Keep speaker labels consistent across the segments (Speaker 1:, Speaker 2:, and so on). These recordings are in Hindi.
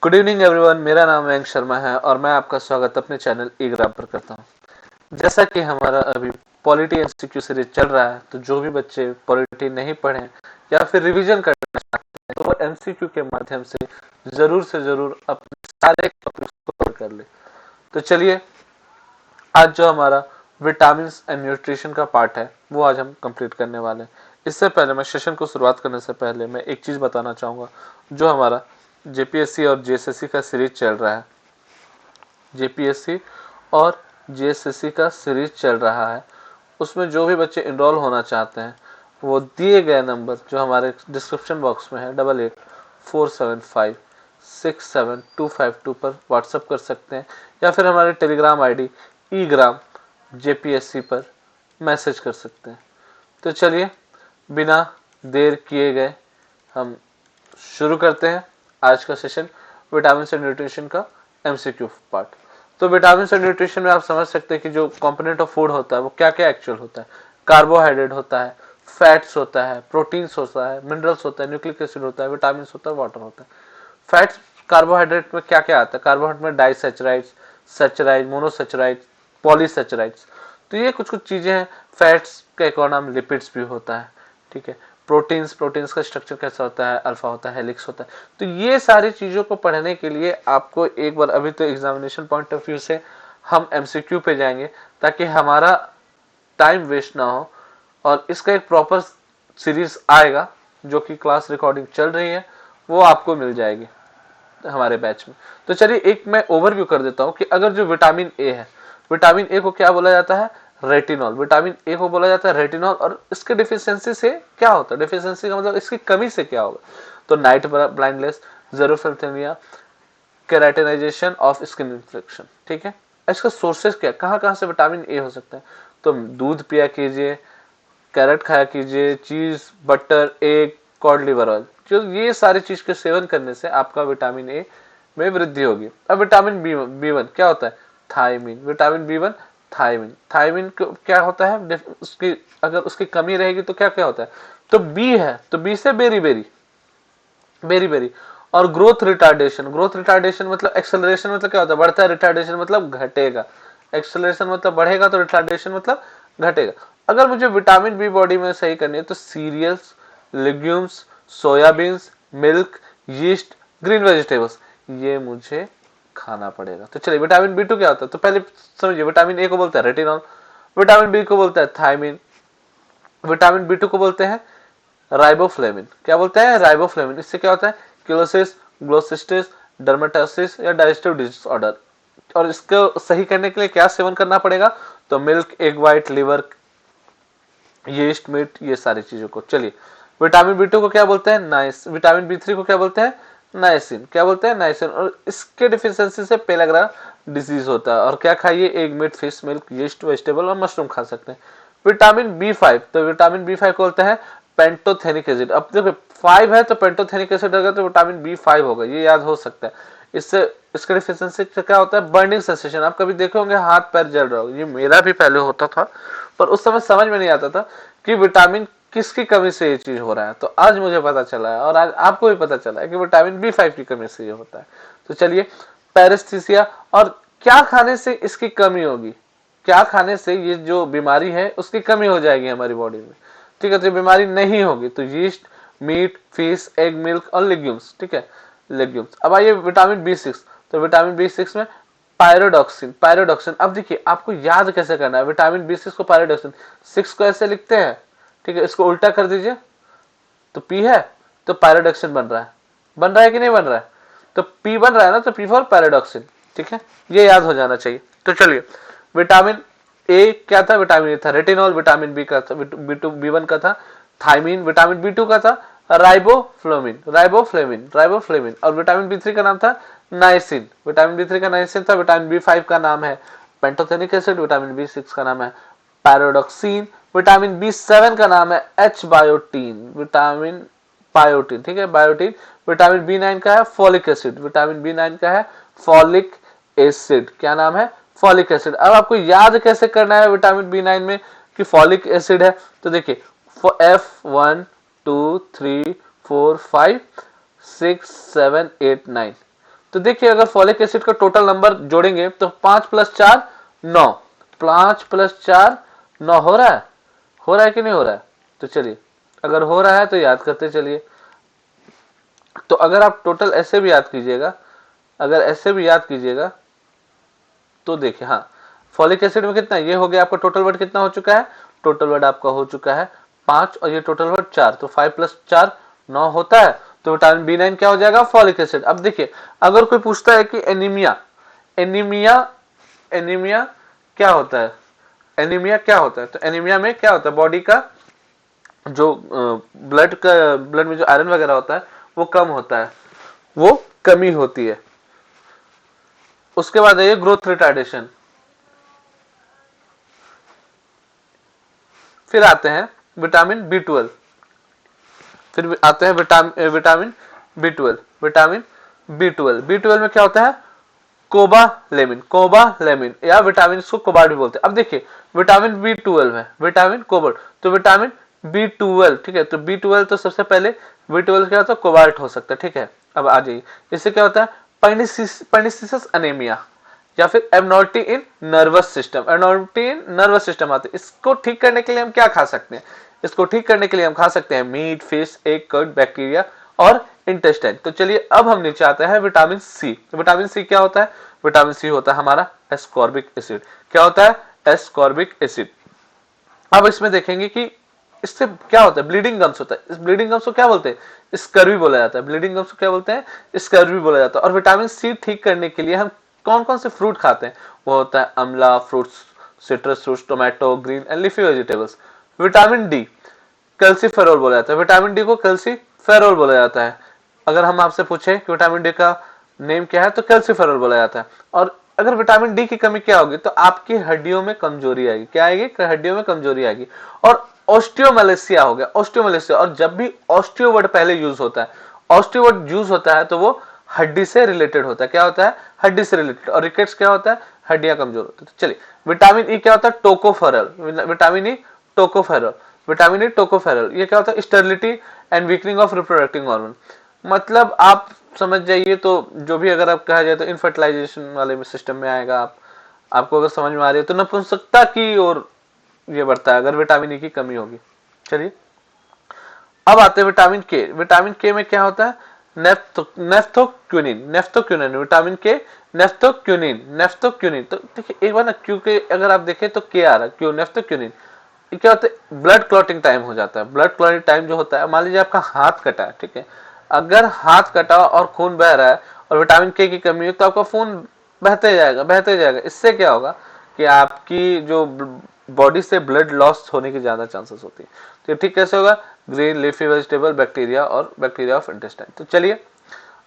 Speaker 1: गुड इवनिंग एवरीवन, मेरा नाम मयंक शर्मा है और मैं आपका स्वागत अपने चैनल ई ग्राम पर करता हूं। जैसा कि हमारा अभी पॉलिटी एमसीक्यू सीरीज चल रहा है, तो जो भी बच्चे पॉलिटी नहीं पढ़े या फिर रिवीजन करना चाहते हैं तो वो एमसीक्यू के माध्यम से जरूर अपने सारे टॉपिक्स को कवर कर ले। तो चलिए, आज जो हमारा विटामिन एंड न्यूट्रिशन का पार्ट है वो आज हम कंप्लीट करने वाले हैं। इससे पहले मैं सेशन को शुरुआत करने से पहले मैं एक चीज बताना चाहूंगा। जो हमारा जेपीएससी और जेएसएससी का सीरीज चल रहा है, जेपीएससी और जेएसएससी का सीरीज चल रहा है, उसमें जो भी बच्चे इनरोल होना चाहते हैं वो दिए गए नंबर जो हमारे डिस्क्रिप्शन बॉक्स में है 8847567252 पर व्हाट्सएप कर सकते हैं या फिर हमारे टेलीग्राम आईडी ई ग्राम जेपीएससी पर मैसेज कर सकते हैं। तो चलिए, बिना देर किए गए हम शुरू करते हैं आज का सेशन, विटामिन एंड न्यूट्रिशन का एमसीक्यू पार्ट। तो विटामिन एंड न्यूट्रिशन में आप समझ सकते हैं कि जो कंपोनेंट ऑफ फूड होता है वो क्या क्या एक्चुअल होता है। कार्बोहाइड्रेट होता है, फैट्स होता है, प्रोटीन्स होता है, मिनरल्स होता है, न्यूक्लिक एसिड होता है, विटामिन होता है, वाटर होता है। फैट्स कार्बोहाइड्रेट में क्या क्या आता है? कार्बोहाइड्रेट में डाइसेचराइड्स, सैचराइड, मोनोसैचराइड, पॉलीसैचराइड्स। तो ये कुछ कुछ चीजें हैं। फैट्स का एक और नाम लिपिड्स भी होता है, ठीक है। प्रोटीन्स का स्ट्रक्चर कैसा होता है? अल्फा होता है, हेलिक्स होता है। तो ये सारी चीजों को पढ़ने के लिए आपको एक बार, अभी तो एग्जामिनेशन पॉइंट ऑफ व्यू से हम एमसीक्यू पे जाएंगे ताकि हमारा टाइम वेस्ट ना हो, और इसका एक प्रॉपर सीरीज आएगा जो कि क्लास रिकॉर्डिंग चल रही है, वो आपको मिल जाएगी हमारे बैच में। तो चलिए, एक मैं ओवरव्यू कर देता हूं कि अगर जो विटामिन ए है, विटामिन ए को क्या बोला जाता है? रेटिनॉल। विटामिन ए को बोला जाता है रेटिनॉल। और इसके डिफिशियंसी से क्या होता है? डिफिशियंसी का मतलब इसकी कमी से क्या होगा? तो night blindness, xerophthalmia, keratinisation of skin infection, ठीक है। इसका सोर्सेस क्या, कहां कहां से विटामिन ए हो सकता है? तो दूध पिया कीजिए, कैरेट खाया कीजिए, चीज, butter, egg, code liver oil, जो ये सारी चीज के सेवन करने से आपका विटामिन ए में वृद्धि होगी। अब विटामिन बी वन क्या होता है? Thiamine. Vitamin B one thiamine. Thiamine क्या होता है? उसकी अगर उसकी कमी रहेगी तो क्या क्या होता है? तो बी है तो बी से बेरी बेरी, बेरी बेरी। और ग्रोथ रिटार्डेशन, ग्रोथ रिटार्डेशन मतलब एक्सेलरेशन मतलब क्या होता है? बढ़ता है, रिटार्डेशन मतलब घटेगा। एक्सेलरेशन मतलब बढ़ेगा, तो रिटार्डेशन मतलब घटेगा। अगर मुझे विटामिन बी बॉडी में सही करनी है तो cereals, legumes, soybeans, milk, yeast, green vegetables, ये मुझे खाना पड़ेगा। तो चलिए, विटामिन बी टू क्या होता है? तो पहले समझिए, विटामिन ए को बोलते हैं रेटिनॉल, विटामिन बी को बोलता है थायमीन, विटामिन बी टू को बोलते हैं राइबोफ्लेविन। क्या बोलते हैं? राइबोफ्लेविन। इससे क्या होता है? किलोसिस, ग्लोसिस्टिस, डर्मेटोसिस या डाइजेस्टिव डिसऑर्डर। और इसको सही करने के लिए क्या सेवन करना पड़ेगा? तो milk, egg white, liver, yeast, meat, ये सारी चीजों को। चलिए, विटामिन बी टू को क्या बोलते हैं? नाइस। विटामिन बी थ्री को क्या बोलते हैं? नाइसिन। क्या बोलते हैं? नाइसिन। और इसके डिफिशियंसी से पेलाग्रा डिजीज होता है। और क्या खाइए? Egg, meat, fish, milk, yeast, vegetable और मशरूम खा सकते हैं। विटामिन बी फाइव, तो विटामिन बी फाइव को बोलते हैं पेंटोथेनिक एसिड। अब देखो, 5 है तो पेंटोथेनिक एसिड होगा तो विटामिन बी फाइव होगा, ये याद हो सकता है। इससे इसके डिफिशियंसी से क्या होता है? Burning sensation. आप कभी देखे होंगे हाथ पैर जल रहा हो, ये मेरा भी पहले होता था, पर उस समय समझ में नहीं आता था कि विटामिन किसकी कमी से ये चीज हो रहा है। तो आज मुझे पता चला है और आज आपको भी पता चला है कि विटामिन बी फाइव की कमी से ये होता है। तो चलिए, पैरेस्थीसिया, और क्या खाने से इसकी कमी होगी? क्या खाने से ये जो बीमारी है उसकी कमी हो जाएगी हमारी बॉडी में, ठीक है। तो बीमारी नहीं होगी तो yeast, meat, fish, egg, milk और लेग्यूम्स, ठीक है, लेग्यूम्स। अब आइए विटामिन बी सिक्स। तो विटामिन बी सिक्स में पायरोडॉक्सिन, पायरोडॉक्सिन। अब देखिए, आपको याद कैसे करना है विटामिन बी सिक्स को? पायरोडॉक्सिन, सिक्स को ऐसे लिखते हैं, ठीक है, इसको उल्टा कर दीजिए तो पी है तो पायरोडॉक्सिन बन रहा है कि नहीं बन रहा है? तो पी बन रहा है ना, तो पी फॉर पैराडॉक्सिन, ठीक है, ये याद हो जाना चाहिए। तो चलिए, विटामिन ए क्या था? विटामिन ए था रेटिनॉल। विटामिन बी का था, बी टू, बी वन का था थायमीन। विटामिन बी टू का था राइबोफ्लेविन, राइबोफ्लेविन, राइबोफ्लेविन। और विटामिन बी थ्री का नाम था नाइसिन। विटामिन बी थ्री का नाइसिन था। विटामिन बी फाइव का नाम है pantothenic acid. Vitamin B six का नाम है पैरोडॉक्सिन। विटामिन बी सेवन का नाम है एच बायोटीन, विटामिन बायोटीन, ठीक है, बायोटीन। विटामिन बी नाइन का है folic acid. Vitamin B nine का है फॉलिक एसिड। क्या नाम है? Folic acid. अब आपको याद कैसे करना है विटामिन बी नाइन में कि फॉलिक एसिड है? तो देखिए, F1 2 3 4 5 6 7 8 9, तो देखिए अगर फॉलिक एसिड का टोटल नंबर जोड़ेंगे तो 5 + 4 9, 5 + 4 9 हो रहा है, हो रहा है कि नहीं हो रहा है? तो चलिए अगर हो रहा है तो याद करते चलिए। तो अगर आप टोटल ऐसे भी याद कीजिएगा, अगर ऐसे भी याद कीजिएगा तो देखिए, हाँ फॉलिक एसिड में कितना, ये हो गया आपका टोटल वर्ड कितना हो चुका है, टोटल वर्ड आपका हो चुका है 5 और ये टोटल वर्ड 4, तो 5 + 4 9 होता है। तो विटामिन B9 क्या हो जाएगा, फॉलिक एसिड। अब देखिए अगर कोई पूछता है कि एनीमिया, एनीमिया एनीमिया क्या होता है, एनीमिया क्या होता है, तो एनीमिया में क्या होता है, बॉडी का जो ब्लड में जो आयरन वगैरह होता है वो कम होता है, वो कमी होती है। उसके बाद है ग्रोथ रिटार्डेशन। फिर आते हैं विटामिन B12, फिर आते हैं विटामिन B12, विटामिन B12 में क्या होता है, कोबालेमिन या विटामिन, इसको कोबाल्ट भी बोलते हैं। अब देखिए विटामिन B12 है, विटामिन कोबाल्ट, तो विटामिन B12, ठीक है, तो B12 तो सबसे पहले B12 क्या होता है, कोबाल्ट हो सकता है, ठीक है। अब आ जाइए, इससे क्या होता है, पर्निसिस अनेमिया या फिर एबनॉर्मलिटी इन नर्वस सिस्टम, एबनॉर्मलिटी इन नर्वस सिस्टम आते हैं। इसको ठीक करने के लिए हम क्या खा सकते हैं, इसको ठीक करने के लिए हम खा सकते हैं meat, fish, egg, curd, bacteria और इंटेस्टाइन। तो चलिए अब हम नीचे आते हैं विटामिन सी। तो विटामिन सी क्या होता है, विटामिन सी होता है हमारा एस्कॉर्बिक एसिड। क्या होता है, एस्कॉर्बिक एसिड। अब इसमें देखेंगे कि इससे क्या होता है, ब्लीडिंग गम्स होता है। इस ब्लीडिंग गम्स को क्या बोलते हैं, स्कर्वी बोला जाता है। ब्लीडिंग गम्स को क्या बोलते हैं, स्कर्वी बोला जाता है। और विटामिन सी ठीक करने के लिए हम कौन कौन से फ्रूट खाते हैं, वो होता है अमला fruits, citrus fruits, tomato, green and leafy vegetables. Vitamin D calciferol बोला जाता है, विटामिन डी को कैल्सीफेरोल बोला जाता है। अगर हम आपसे पूछे कि विटामिन डी का नेम क्या है, तो कैल्सीफेरोल बोला जाता है। और अगर विटामिन डी की कमी क्या होगी, तो आपकी हड्डियों में कमजोरी आएगी। क्या आएगी, हड्डियों में कमजोरी आएगी। और ऑस्टियोमेलेसिया हो गया, ऑस्टियोमेलेसिया। और जब भी ऑस्टियो वर्ड पहले यूज होता है, ऑस्टियो वर्ड यूज होता है तो वो हड्डी से रिलेटेड होता है। क्या होता है, हड्डी से रिलेटेड। और रिकेट्स क्या होता है, हड्डियां कमजोर होती है। तो चलिए विटामिन ई क्या होता है, tocopherol, vitamin E tocopherol, vitamin E tocopherol. ये क्या होता है, sterility and weakening of reproductive hormone. मतलब आप समझ जाइए, तो जो भी अगर आप कहा जाए तो इनफर्टिलाइजेशन वाले सिस्टम में आएगा। आपको अगर समझ में आ रही है तो नपुंसकता की और ये बढ़ता है अगर विटामिन ई की कमी होगी। चलिए अब आते हैं विटामिन के। विटामिन के में क्या होता है, नेफ्थोक्यूनिन, नेफ्थोक्यूनिन, विटामिन के नेफ्थोक्यूनिन, नेफ्थोक्यूनिन। तो देखिए एक बार ना, क्योंकि अगर आप देखें तो के आ रहा है, क्यों, नेफ्थोक्यूनिन। क्या होता है, ब्लड क्लॉटिंग टाइम हो जाता है। ब्लड क्लॉटिंग टाइम जो होता है, मान लीजिए आपका हाथ कटा है, ठीक है, अगर हाथ कटा और खून बह रहा है और विटामिन के की कमी हो तो आपका खून बहते जाएगा, बहते जाएगा। इससे क्या होगा कि आपकी जो बॉडी से ब्लड लॉस होने की ज्यादा चांसेस होती है। तो ठीक कैसे होगा, ग्रीन लीफी वेजिटेबल, बैक्टीरिया और बैक्टीरिया ऑफ इंटेस्टाइन। तो चलिए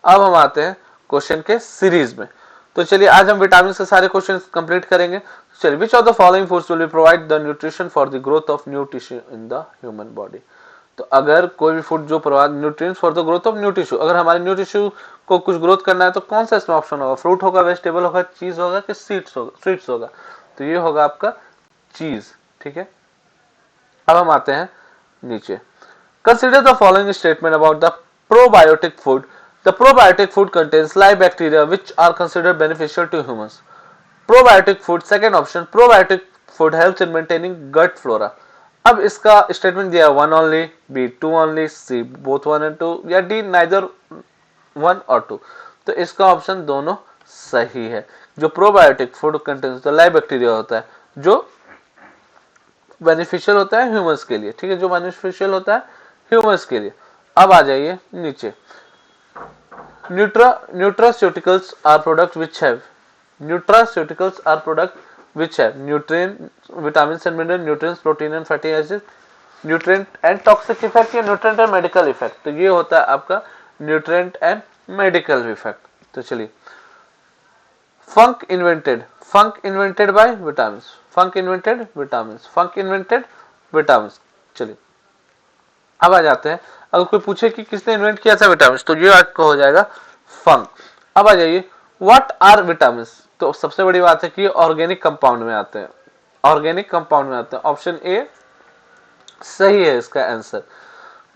Speaker 1: अब हम आते हैं क्वेश्चन के सीरीज में। तो चलिए आज हम विटामिन से सारे क्वेश्चन कंप्लीट करेंगे। चलिए, विच of the following foods will provide the nutrition for the growth of new tissue in the human body. तो अगर कोई भी फूड जो provide nutrients for the growth of new tissue, अगर हमारे न्यू टिश्यू को कुछ ग्रोथ करना है तो कौन सा इसमें ऑप्शन होगा, फ्रूट होगा, वेजिटेबल होगा, चीज होगा कि सीड्स होगा, स्वीट्स होगा। तो ये होगा आपका चीज, ठीक है। अब हम आते हैं नीचे। Consider the following statement about the probiotic food. The probiotic food contains live bacteria which are considered beneficial to humans. Probiotic food, second option, probiotic food helps in maintaining gut flora. अब इसका स्टेटमेंट दिया, one only, B two only, C both one and two, या डी नाइदर वन और टू। तो इसका ऑप्शन दोनों सही है। जो probiotic food contains the live bacteria होता है, जो बेनिफिशियल होता है ह्यूमंस के लिए, ठीक है, जो बेनिफिशियल होता है ह्यूमंस के लिए। अब आ जाइए नीचे। Nutraceuticals are product which have, nutraceuticals are product which have nutrient, vitamins and mineral, nutrients, protein and fatty acids, nutrient and toxic effect या nutrient and medical effect। तो ये होता है आपका nutrient and medical effect। तो चलिए, funk invented by vitamins, funk invented vitamins, funk invented vitamins। चलिए अब आ जाते हैं, अगर कोई पूछे कि किसने इन्वेंट किया था विटामिन, तो ये आपका हो जाएगा फंक। अब आ जाइए, व्हाट आर विटामिन। तो सबसे बड़ी बात है कि ऑर्गेनिक कंपाउंड में आते हैं, ऑर्गेनिक कंपाउंड में आते हैं। ऑप्शन ए सही है इसका answer.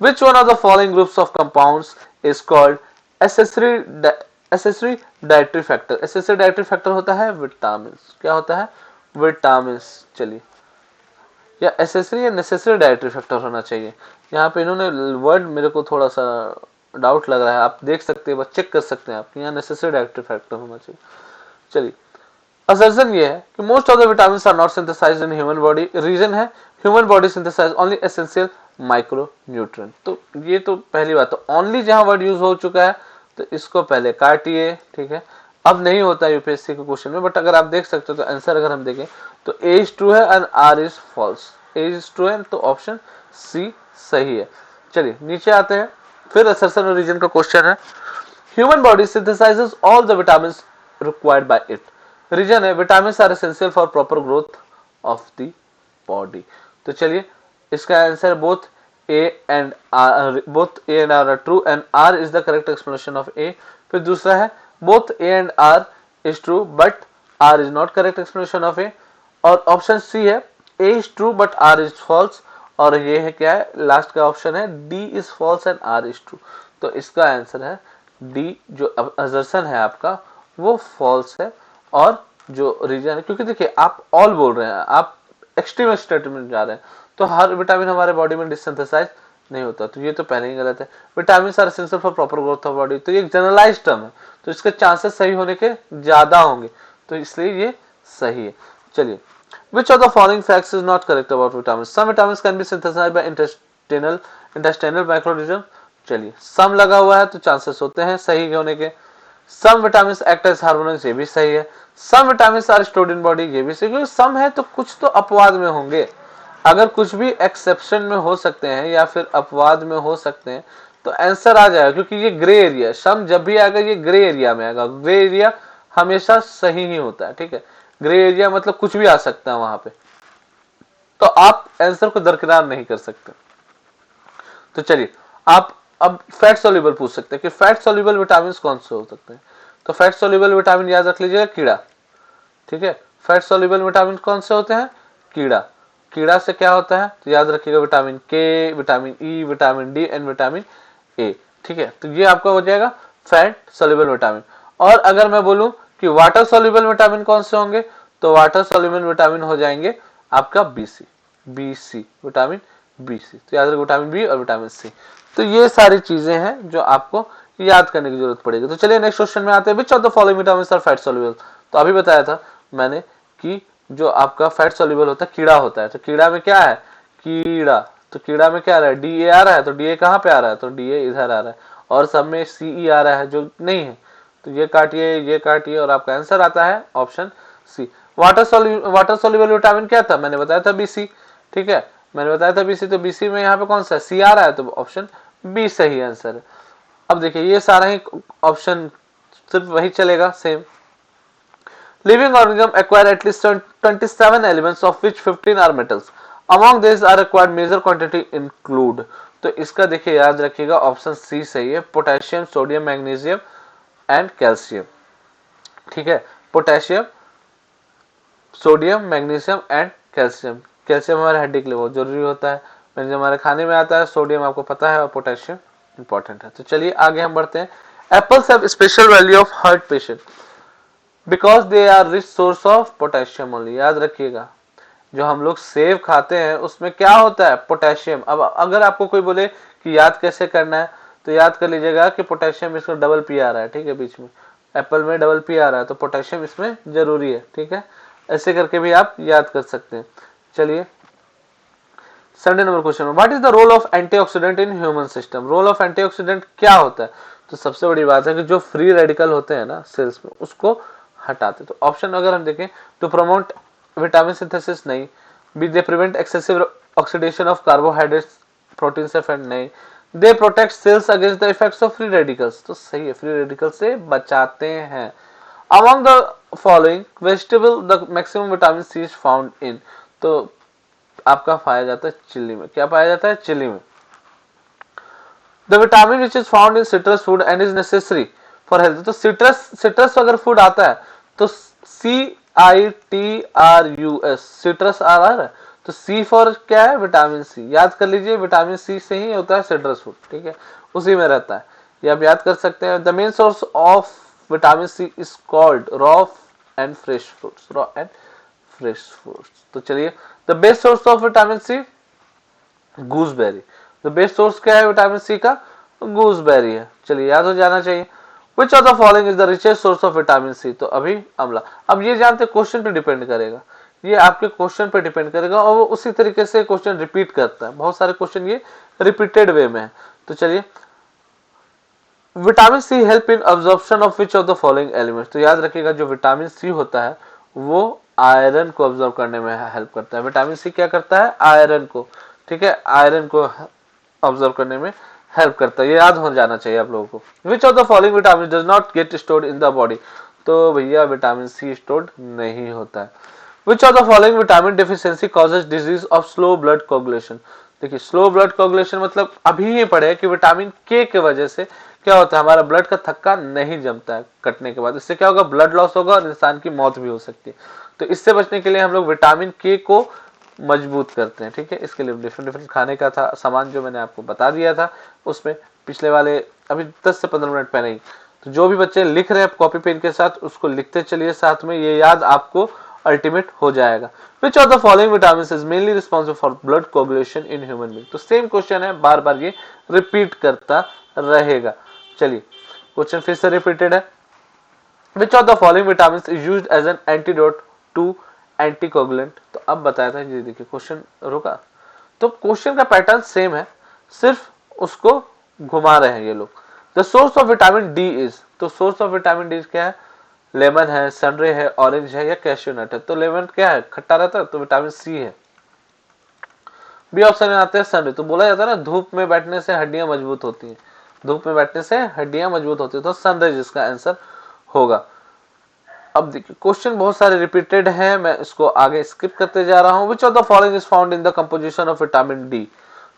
Speaker 1: Which one of the following groups of compounds is called accessory dietary factor, accessory dietary factor होता है विटामिन, क्या होता है विटामिन। चलिए, या एसेसरी या नेसेसरी डाइटरी फैक्टर होना चाहिए। यहाँ पे इन्होंने वर्ड मेरे को थोड़ा सा डाउट लग रहा है, आप देख सकते हैं, चेक कर सकते हैं आप, यहाँ नेसेसरी डाइटरी फैक्टर होना चाहिए। चलिए, असर्जन ये है कि most of the vitamin are not synthesised in human body, reason है human body synthesise only essential micro nutrient. तो ये तो पहली बात, तो ओनली जहां वर्ड यूज हो चुका है तो इसको पहले काटिए, ठीक है। अब नहीं होता यूपीएससी के क्वेश्चन में, बट अगर आप देख सकते हो तो आंसर अगर हम देखें तो ए इज ट्रू है and R is false, A is true है तो ऑप्शन सी सही है। चलिए नीचे आते हैं, फिर असर्शन और रीजन का क्वेश्चन है। Human body synthesises all the vitamin required by it, reason है vitamin are essential for proper growth of the body. तो चलिए इसका answer both A and R, both A and R are true and R is the correct explanation of A. फिर दूसरा है both A and R is true but R is not correct explanation of A. और ऑप्शन सी है A is true but R is false, और ये है क्या है लास्ट का ऑप्शन है D is false and R is true. तो इसका आंसर है डी, जो असर्शन है आपका वो फॉल्स है, और जो रीजन है, क्योंकि देखिए आप ऑल बोल रहे हैं, आप एक्सट्रीम स्टेटमेंट जा रहे हैं, तो हर विटामिन हमारे बॉडी में डिसिंथेसाइज नहीं होता, तो ये तो पहले ही गलत है। Vitamin are essential for proper growth of body, तो ये जनरलाइज टर्म है, तो इसके चांसेस सही होने के ज्यादा होंगे, तो इसलिए ये सही है। चलिए, which of the following facts is not correct about vitamins? Some vitamins can be synthesized by intestinal microorganism। चलिए, सम लगा हुआ है तो चांसेस होते हैं सही होने के। Some vitamin act as hormones, ये भी सही है। Some vitamin are stored in body, ये भी सही, क्योंकि सम है तो कुछ तो अपवाद में होंगे, अगर कुछ भी एक्सेप्शन में हो सकते हैं या फिर अपवाद में हो सकते हैं तो आंसर आ जाएगा, क्योंकि ये ग्रे एरिया, सम जब भी आएगा ये ग्रे एरिया में आएगा, ग्रे एरिया हमेशा सही ही होता है, ठीक है। ग्रे एरिया मतलब कुछ भी आ सकता है वहां पे, तो आप आंसर को दरकिनार नहीं कर सकते। तो चलिए, आप अब फैट सोल्यूबल पूछ सकते हैं कि फैट सोल्यूबल विटामिन कौन से हो सकते हैं। तो फैट सोल्यूबल विटामिन याद रख लीजिएगा कीड़ा, ठीक है। फैट सोल्यूबल विटामिन कौन से होते हैं, कीड़ा। कीड़ा से क्या होता है तो याद रखिएगा विटामिन के, vitamin E, vitamin D and vitamin A, ठीक है। तो ये आपका हो जाएगा फैट सोल्यूबल विटामिन। और अगर मैं बोलूं कि वाटर सोल्यूबल विटामिन कौन से होंगे, तो वाटर सोल्यूबल विटामिन हो जाएंगे आपका बीसी, बीसी विटामिन बीसी, तो याद रखिए विटामिन बी और विटामिन सी। तो ये सारी चीजें हैं जो आपको याद करने की जरूरत पड़ेगी। तो चलिए नेक्स्ट क्वेश्चन में आते हैं, which of the following vitamins are fat soluble. तो अभी बताया था मैंने कि जो आपका फैट सोल्यूबल होता है कीड़ा होता है, तो कीड़ा में क्या है कीड़ा, तो कीड़ा में क्या आ रहा है डी ए आ रहा है, तो डी ए कहाँ पे आ रहा है, तो डी ए इधर आ रहा है, और सब में सी ई आ रहा है जो नहीं है, तो ये काटिए और आपका आंसर आता है option C. Water soluble vitamin क्या था, मैंने बताया था बीसी, ठीक है, मैंने बताया था बीसी, तो बीसी में यहाँ पे कौन सा सी आ रहा है, तो ऑप्शन बी सही आंसर है। अब देखिए ये सारा ही ऑप्शन सिर्फ वही चलेगा same. Living organism acquire at least 27 elements of which 15 are metals, among this are required major quantity include. तो इसका देखिए याद रखिएगा ऑप्शन सी सही है, potassium, sodium, magnesium and calcium, ठीक है। Potassium, sodium, magnesium and calcium. Calcium हमारे हड्डी के लिए बहुत जरूरी होता है, मैग्नीशियम हमारे खाने में आता है, सोडियम आपको पता है, और पोटेशियम इंपॉर्टेंट है। तो चलिए आगे हम बढ़ते हैं। Apples have special value of heart patient because they are rich source of potassium only. याद रखिएगा जो हम लोग सेब खाते हैं उसमें क्या होता है पोटेशियम। अब अगर आपको कोई बोले कि याद कैसे करना है, तो याद कर लीजिएगा कि पोटेशियम इसमें डबल पी आ रहा है, ठीक है, बीच में एप्पल में डबल पी आ रहा है, तो पोटेशियम इसमें जरूरी है, ठीक है। ऐसे करके भी आप याद कर सकते हैं। चलिए 7 number question, what is the role of antioxidant in human system. Role of antioxidant क्या होता है, तो सबसे बड़ी बात है कि जो फ्री रेडिकल होते हैं ना सेल्स में उसको हटाते। तो ऑप्शन अगर हम देखें, टू प्रमोट विटामिन सिंथेसिस नहीं, B they prevent excessive oxidation of carbohydrates protein से फैट नहीं, they protect cells against the effects of free radicals, तो सही है, फ्री रेडिकल से बचाते हैं। Among the following vegetable the maximum vitamin C is found in, तो आपका पाया जाता है चिल्ली में। क्या पाया जाता है चिल्ली में। The vitamin which is found in citrus food and is necessary for health, तो सिट्रस अगर फूड आता है तो CITRUS सिट्रस आ रहा है, तो सी फॉर क्या है विटामिन सी। याद कर लीजिए विटामिन सी से ही होता है सिट्रस फूड, ठीक है, उसी में रहता है, ये आप याद कर सकते हैं। The main source of vitamin C is called raw and fresh fruits, raw and fresh fruits. तो चलिए, the best source of vitamin C gooseberry. The best source क्या है विटामिन सी का? गूसबेरी है। चलिए, याद हो जाना चाहिए। Which of the following is the richest source of vitamin C? तो अभी आंवला। अब ये जानते क्वेश्चन पे डिपेंड करेगा, ये आपके क्वेश्चन पे डिपेंड करेगा और वो उसी तरीके से क्वेश्चन रिपीट करता है। बहुत सारे क्वेश्चन ये रिपीटेड वे में है। तो चलिए, vitamin C help in absorption of which of the following elements? तो याद रखिएगा, जो विटामिन सी होता है वो आयरन को अब्जॉर्ब करने में हेल्प करता है। विटामिन सी क्या करता है? आयरन को, ठीक है, आयरन को ऑब्जर्व करने में हेल्प करता है। ये याद हो जाना चाहिए आप लोगों को। विच of the following vitamin does not get stored in the body? तो भैया विटामिन सी स्टोर्ड नहीं होता है। Which of the following vitamin deficiency causes disease of slow blood coagulation? देखिए, स्लो ब्लड कोगुलेशन मतलब अभी ये पढ़े कि विटामिन के की वजह से क्या होता है, हमारा ब्लड का थक्का नहीं जमता है कटने के बाद। इससे क्या होगा? ब्लड लॉस होगा और इंसान की मौत भी हो सकती है। तो इससे बचने के लिए हम लोग विटामिन के को मजबूत करते हैं, ठीक है। इसके लिए डिफरेंट डिफरेंट खाने का था सामान जो मैंने आपको बता दिया था उसमें पिछले वाले अभी 10 से 15 मिनट पहले ही। तो जो भी बच्चे लिख रहे हैं कॉपी पेन के साथ, उसको लिखते चलिए साथ में, ये याद आपको अल्टीमेट हो जाएगा। विच of the following vitamin is mainly responsible for blood coagulation in human being? तो सेम क्वेश्चन है, बार बार ये रिपीट करता रहेगा। चलिए, क्वेश्चन फिर से रिपीटेड है। Which of the following vitamin is used as an antidote to anticoagulant? तो अब बताया था, ये देखिए क्वेश्चन रुका। तो क्वेश्चन का पैटर्न सेम है, सिर्फ उसको घुमा रहे हैं ये लोग। The source of vitamin D is? तो सोर्स ऑफ विटामिन डी क्या है? लेमन है, सनरे है, ऑरेंज है या कैश्यू नट है? तो लेमन क्या है? खट्टा रहता है, तो विटामिन सी है। बी ऑप्शन में आते हैं सनरे। तो बोला जाता है ना, धूप में बैठने से हड्डियां मजबूत होती हैं, धूप में बैठने से हड्डियां मजबूत होती है, तो सनरे जिसका आंसर होगा। अब देखिए, क्वेश्चन बहुत सारे रिपीटेड हैं, मैं इसको आगे स्किप करते जा रहा हूं। विच of the following is found in the composition of vitamin D?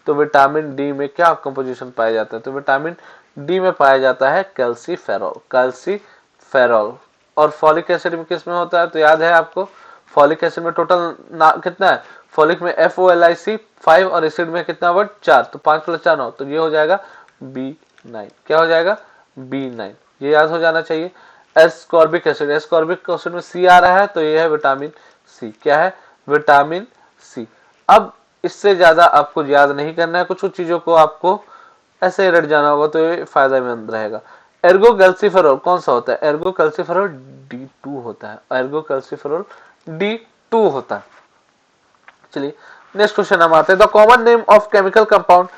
Speaker 1: तो विटामिन डी में क्या कंपोजिशन पाया जाता है? तो विटामिन डी में पाया जाता है कैल्सीफेरॉल, कैल्सीफेरॉल। और फॉलिक एसिड में किस में होता है? तो याद है आपको, फॉलिक एसिड में टोटल कितना है? फॉलिक में FOLIC 5 और एसिड में कितना वर्ड? 4। तो 5 + 4 9, तो ये हो जाएगा B9। क्या हो जाएगा? B9। ये याद हो जाना चाहिए। एस्कॉर्बिक एसिड, एस्कॉर्बिक एसिड में C आ रहा है, तो ये है विटामिन सी। क्या है? Vitamin C. अब इससे ज्यादा आपको याद नहीं करना है, कुछ कुछ चीजों को आपको ऐसे ही रट जाना होगा, तो ये फायदेमंद रहेगा। एर्गो कैल्सीफेरॉल कौन सा होता है? एर्गो कैल्सीफेरॉल D2 होता है, एर्गो कैल्सीफेरॉल D2 होता है। चलिए, नेक्स्ट क्वेश्चन हम आते हैं। The common name of chemical compound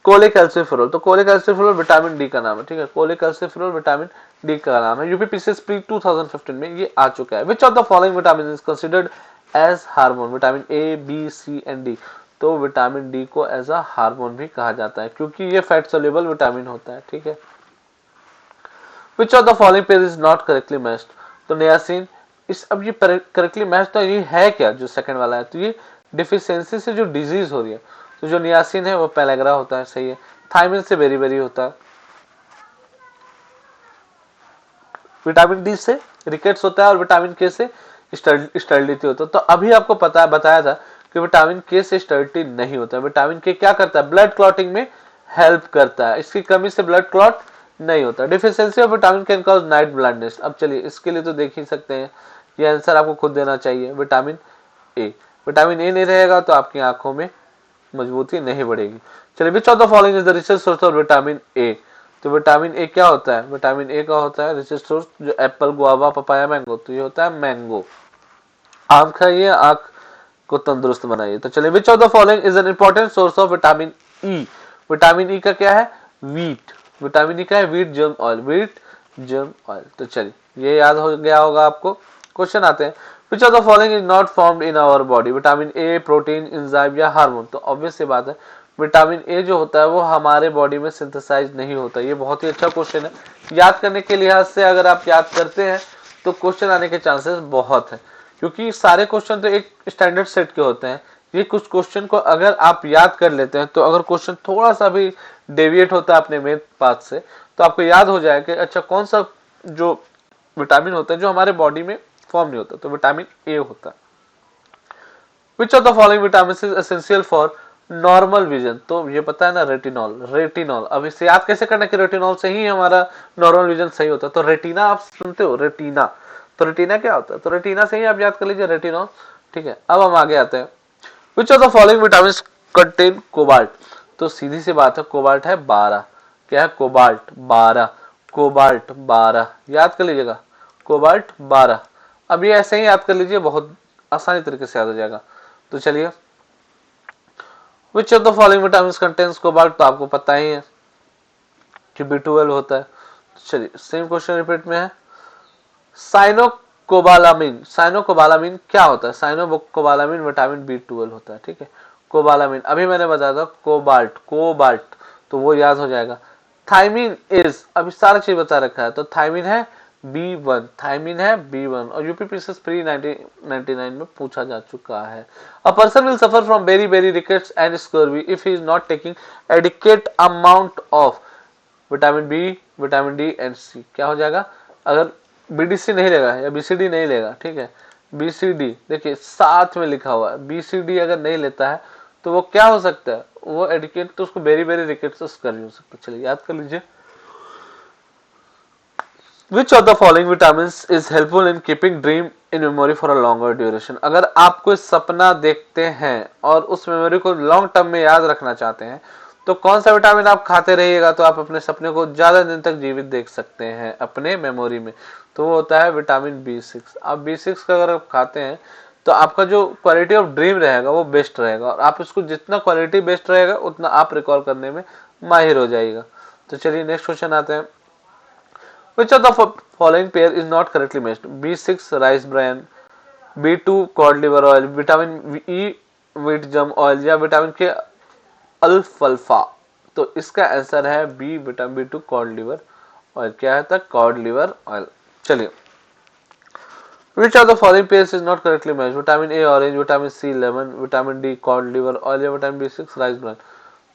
Speaker 1: cholecalciferol? तो कोलेकैल्सिफेरॉल विटामिन डी का नाम है, ठीक है, कोलेकैल्सिफेरॉल विटामिन डी का नाम है। यूपीपीसीएस प्री 2015 में ये आ चुका है। Which of the following vitamin is considered as hormone? Vitamin A, B, C and D. तो विटामिन डी को एज अ हार्मोन भी कहा जाता है, क्योंकि ये फैट सोल्यूबल विटामिन होता है, ठीक है। Which of the following page is not correctly matched? तो नियासिन इस, अब ये करेक्टली मैच तो ये है क्या जो सेकंड वाला है? तो ये डिफिशियंसी से जो डिजीज हो रही है, तो जो नियासिन है वो पेलेग्रा होता है, सही है। थायमिन से बेरी होता है। विटामिन डी से रिकेट्स होता है और विटामिन के से स्टर्डिटी होता है। तो अभी आपको पता है, बताया था कि विटामिन के से स्टर्डिटी नहीं होता है। विटामिन के क्या करता है? ब्लड क्लॉटिंग में हेल्प करता है, इसकी कमी से ब्लड क्लॉट नहीं होता। Deficiency of vitamin can cause night blindness? अब चलिए, इसके लिए तो देख ही सकते हैं, ये आंसर आपको खुद देना चाहिए, विटामिन ए। विटामिन ए नहीं रहेगा तो आपकी आंखों में मजबूती नहीं बढ़ेगी। चलिए, विच of the following is the richest source of vitamin A? तो विटामिन ए क्या होता है? विटामिन ए का होता है रिचेस्ट सोर्स, जो एप्पल, गुआवा, पपाया, मैंगो। तो ये होता है मैंगो। आम खाइए, आंख को तंदुरुस्त बनाइए। तो चलिए, विच of the following is an important source of vitamin E? Vitamin E का क्या है? वीट। विटामिन ई का है wheat germ oil, wheat germ oil. तो चलिए, ये याद हो गया होगा आपको। क्वेश्चन आते हैं। Which of the following is not formed in our body? Vitamin A, protein, enzyme या हार्मोन? तो ऑब्वियस सी बात है, विटामिन ए जो होता है वो हमारे बॉडी में सिंथेसाइज नहीं होता। ये बहुत ही अच्छा क्वेश्चन है। याद करने के लिहाज से अगर आप याद करते हैं तो क्वेश्चन आने के चांसेस बहुत है, क्योंकि सारे क्वेश्चन तो एक स्टैंडर्ड सेट के होते हैं। ये कुछ क्वेश्चन को अगर आप याद कर लेते हैं, तो अगर क्वेश्चन थोड़ा सा भी डेविएट होता है अपने मेन पाथ से, तो आपको याद हो जाए कि अच्छा कौन सा जो विटामिन होता है जो हमारे बॉडी में फॉर्म नहीं होता, तो विटामिन ए होता है। Which of the following vitamin is essential for normal vision, तो ये पता है ना रेटिनॉल, रेटिनॉल। अब इसे याद कैसे करना कि रेटिनॉल से ही हमारा नॉर्मल विजन सही होता है। तो रेटिना आप सुनते हो, रेटिना, तो रेटिना क्या होता है, तो रेटिना से ही आप याद कर लीजिए रेटिनॉल। ठीक है, अब हम आगे आते हैं। Which of the following vitamin contain cobalt, तो सीधी सी बात है कोबाल्ट है 12, क्या है कोबाल्ट 12, कोबाल्ट 12 याद कर लीजिएगा, कोबाल्ट 12। अब ये ऐसे ही याद कर लीजिए, बहुत आसानी तरीके से याद हो जाएगा। तो चलिए, विच of the following vitamin contains cobalt, तो आपको पता ही है कि B12 होता है। चलिए सेम क्वेश्चन रिपीट में है, साइनोकोबालामिन, साइनोकोबालामिन क्या होता है, साइनोकोबालामिन विटामिन B12 होता है। ठीक है, कोबालामिन अभी मैंने बताया था, कोबाल्ट, कोबाल्ट, तो वो याद हो जाएगा। थाइमिन इज, अभी सारा चीज बता रखा है, तो थाइमिन है B1, थाइमिन है B1, और यूपीपीसीएस प्री 1999 में पूछा जा चुका है। A person will suffer from very very rickets and scurvy if he is not taking adequate amount of vitamin B, vitamin D and C. क्या हो जाएगा, अगर बीडीसी नहीं लेगा या बीसीडी नहीं लेगा, ठीक है, बीसीडी देखिए साथ में लिखा हुआ है, बीसीडी अगर नहीं लेता है तो वो क्या हो सकता है, वो एडिकेट, तो उसको बेरी बेरी रिकेट्स कर हो सकता है। चलिए याद कर लीजिए, विच of the following vitamin is helpful in keeping dream in memory for a longer duration, अगर आप कोई सपना देखते हैं और उस मेमोरी को लॉन्ग टर्म में याद रखना चाहते हैं, तो कौन सा विटामिन आप खाते रहिएगा तो आप अपने सपने को ज्यादा दिन तक जीवित देख सकते हैं अपने मेमोरी में, तो वो होता है विटामिन B6। आप B6 का अगर आप खाते हैं तो आपका जो क्वालिटी ऑफ ड्रीम रहेगा वो बेस्ट रहेगा, और आप इसको जितना क्वालिटी बेस्ट रहेगा उतना आप रिकॉल करने में माहिर हो जाएगा। तो चलिए नेक्स्ट क्वेश्चन आते हैं, which of the following pair is not correctly matched, B6 rice bran, B2 cod liver oil, vitamin E wheat germ oil, या विटामिन K अल्फल्फा। तो इसका आंसर है B, vitamin B2 code liver oil. क्या है था, कॉड लिवर ऑयल। चलिए, विच of the following pairs is not correctly matched, vitamin A orange, vitamin C lemon, vitamin D code liver oil, या विटामिन B6 राइस ब्रान,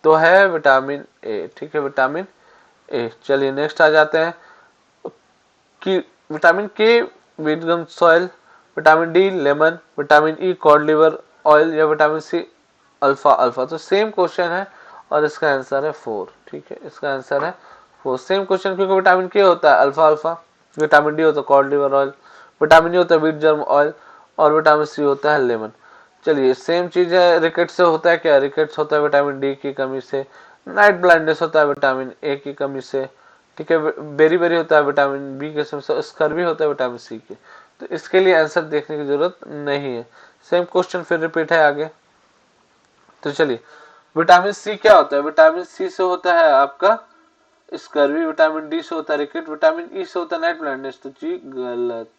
Speaker 1: तो है विटामिन ए। ठीक है, विटामिन ए। चलिए नेक्स्ट आ जाते हैं कि विटामिन के व्हीट गम oil, vitamin D lemon, vitamin E cod liver oil, या विटामिन सी अल्फा अल्फा। तो सेम क्वेश्चन है और इसका आंसर है 4। ठीक है, इसका आंसर है 4, सेम क्वेश्चन, क्योंकि विटामिन के होता है अल्फा अल्फा, विटामिन डी होता है code liver oil, vitamin E होता है व्हीट जर्म ऑयल, और विटामिन सी होता है लेमन। चलिए सेम चीज है, रिकेट्स से होता है क्या, रिकेट्स होता है विटामिन डी की कमी से, नाइट ब्लाइंडनेस होता है विटामिन ए की कमी से, ठीक है, बेरी बेरी होता है विटामिन बी के समय, स्कर्वी होता है विटामिन सी के। तो इसके लिए आंसर देखने की जरूरत नहीं है, सेम क्वेश्चन फिर रिपीट है आगे। तो चलिए, विटामिन सी क्या होता है, विटामिन सी से होता है आपका स्कर्वी, विटामिन डी से होता है रिकेट, विटामिन ई से होता है नाइट ब्लाइंडनेस। तो जी गलत,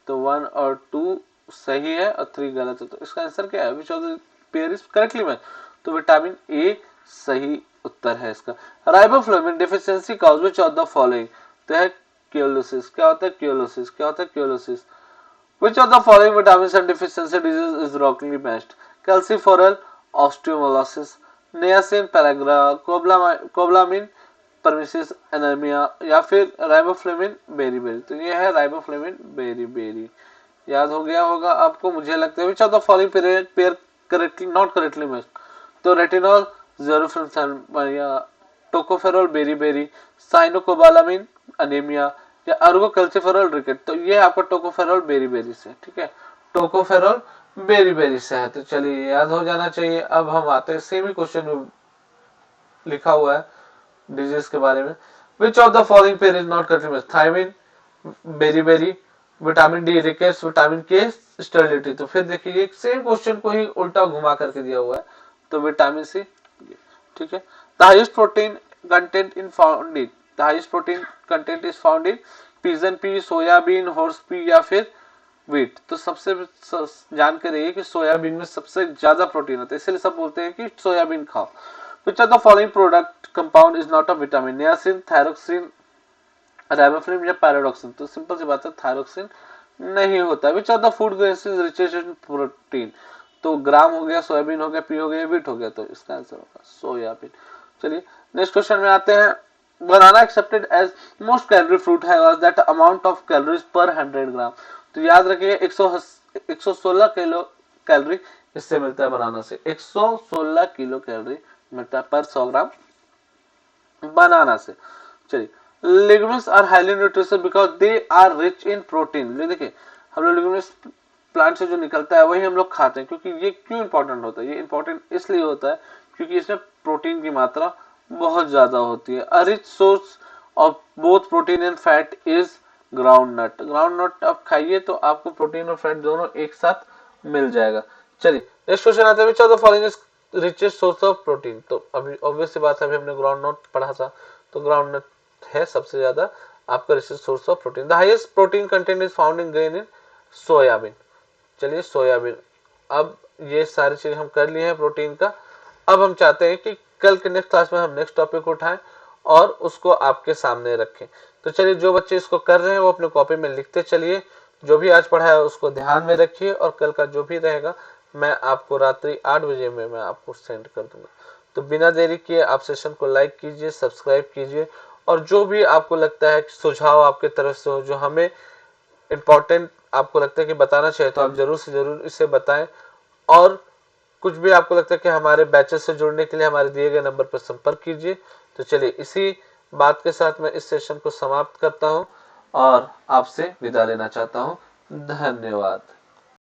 Speaker 1: तो 1 और 2 सही है और 3 गलत है। तो इसका आंसर क्या है, which of the pair is correctly match, तो विटामिन ए सही उत्तर है इसका। Riboflavin deficiency cause which of the following, तो है क्योलोसिस। क्या होता है क्योलोसिस, क्या होता है cheilosis. Which of the following vitamin and deficiency disease is wrongly matched, calciferol, osteomalacia, niacin pellagra, cobalamin pernicious anaemia, या फिर राइबोफ्लाविन बेरी बेरी। तो ये है राइबोफ्लाविन बेरी बेरी, याद हो गया होगा आपको मुझे लगता है। Which of the following pair correctly not correctly matched, तो रेटिनॉल, ज़ेरोफ्लोक्सामिन, tocopherol beriberi, cyanocobalamin anaemia, या अर्गोकैल्सिफेरॉल रिकेट। तो ये आपका टोकोफेरॉल बेरी बेरी से, ठीक है, टोकोफेरॉल बेरी बेरी से है। तो चलिए याद हो जाना चाहिए। अब हम आते हैं, सेम ही क्वेश्चन में लिखा हुआ है डिजीज के बारे में, which of the following pair is not correctly matched, thiamine beriberi, vitamin D rickets, vitamin K sterility. तो फिर देखिए सेम क्वेश्चन को ही उल्टा घुमा करके दिया हुआ है, तो विटामिन सी। ठीक है, the highest protein content in found in, the highest protein content is found in pigeon pea, soybean, horse pea, या फिर व्हीट। तो सबसे जान के रहिए कि सोयाबीन में सबसे ज्यादा प्रोटीन होता है, इसलिए सब बोलते हैं कि सोयाबीन खाओ। विच of the following product compound is not a vitamin, niacin, thyroxine, riboflavin, या पैराडॉक्सिन। तो सिंपल सी बात है, थायरोक्सिन नहीं होता। विच of the food grains is richest in protein, तो ग्राम हो गया, सोयाबीन हो गया, पी हो गया, व्हीट हो गया, तो इसका आंसर होगा सोयाबीन। चलिए नेक्स्ट क्वेश्चन में आते हैं। Banana accepted as most calorie fruit है that amount of calories per 100 ग्राम। तो याद रखिए 116 किलो कैलोरी इससे मिलता है बनाना से 116 किलो कैलोरी मिलता है पर 100 ग्राम बनाना से। चलिए, legumes are highly nutritious because they are rich in protein. ये देखिए, हम लोग लेगुम्स प्लांट से जो निकलता है वही हम लोग खाते हैं। क्योंकि ये क्यों इंपॉर्टेंट होता है? ये इंपॉर्टेंट इसलिए होता है क्योंकि इसमें प्रोटीन की मात्रा बहुत ज्यादा होती है। A rich source of both protein and fat is groundnut. Groundnut आप खाइए तो आपको प्रोटीन और फैट दोनों एक साथ मिल जाएगा। चलिए, नेक्स्ट क्वेश्चन आता है, which of the following is richest source of protein. तो अभी ऑब्वियस सी बात है, अभी हमने ग्राउंड नट पढ़ा था, तो ग्राउंड नट है सबसे ज्यादा आपका richest source of protein. The highest protein content is found in grain in soybean. चलिए, सोयाबीन। अब ये सारी चीजें हम कर लिए हैं प्रोटीन का। अब हम चाहते हैं कि कल के नेक्स्ट क्लास में हम नेक्स्ट टॉपिक उठाएं और उसको आपके सामने रखें। तो चलिए, जो बच्चे इसको कर रहे हैं वो अपने कॉपी में लिखते चलिए। जो भी आज पढ़ा है उसको ध्यान में रखिए और कल का जो भी रहेगा मैं आपको रात्रि 8 बजे में मैं आपको सेंड कर दूंगा। तो बिना देरी किए आप सेशन को लाइक कीजिए, सब्सक्राइब कीजिए, और जो भी आपको लगता है कि सुझाव आपके तरफ से हो जो हमें इम्पोर्टेंट आपको लगता है कि बताना चाहिए, तो आप जरूर से जरूर इसे बताएं। और कुछ भी आपको लगता है कि हमारे बैचेस से जुड़ने के लिए हमारे दिए गए नंबर पर संपर्क कीजिए। तो चलिए, इसी बात के साथ मैं इस सेशन को समाप्त करता हूं और आपसे विदा लेना चाहता हूं। धन्यवाद।